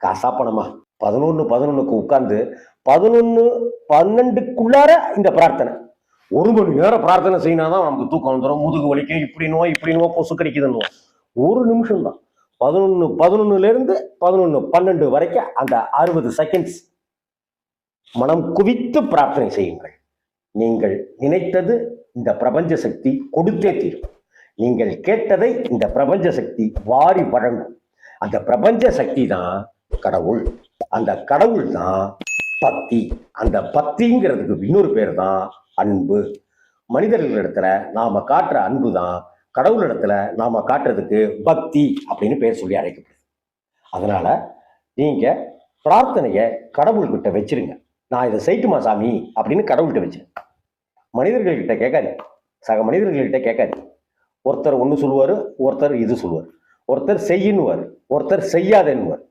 காசா பணமா? 11:11க்கு உட்கார்ந்து 11:12க்குள்ளார இந்த பிரார்த்தனை. 1 மணி நேரம் பிரார்த்தனை செய்யினாதான் நமக்கு தூக்கம் வந்துடும், முதுகு வலிக்கும், இப்படி நோய் கொசு கடிக்குதுன்னு. 1 நிமிஷம் தான். 11:11லேருந்து 11:12 வரைக்கும் அந்த 60 செகண்ட்ஸ் மனம் குவித்து பிரார்த்தனை செய்யுங்கள். நீங்கள் நினைத்தது இந்த பிரபஞ்ச சக்தி கொடுத்தே தீரும். நீங்கள் கேட்டதை இந்த பிரபஞ்ச சக்தி வாரி வழங்கும். அந்த பிரபஞ்ச சக்தி தான் கடவுள். அந்த கடவுள் தான் பக்தி. அந்த பக்திங்கிறதுக்கு இன்னொரு பேர் தான் அன்பு. மனிதர்களிடத்துல நாம காட்டுற அன்பு தான் கடவுளிடத்துல நாம காட்டுறதுக்கு பக்தி அப்படின்னு பேர் சொல்லி அழைக்கப்படுது. அதனால நீங்க பிரார்த்தனைய கடவுள்கிட்ட வச்சிருங்க. நான் இதை செய்யட்டுமா சாமி அப்படின்னு கடவுள்கிட்ட வச்சிருங்க. மனிதர்கள்கிட்ட கேட்காது, சக மனிதர்கள்கிட்ட கேட்காது. ஒருத்தர் ஒன்று சொல்லுவார், ஒருத்தர் இது சொல்லுவார், ஒருத்தர் செய்யின்னுவார், ஒருத்தர் செய்யாதன்னுவார்.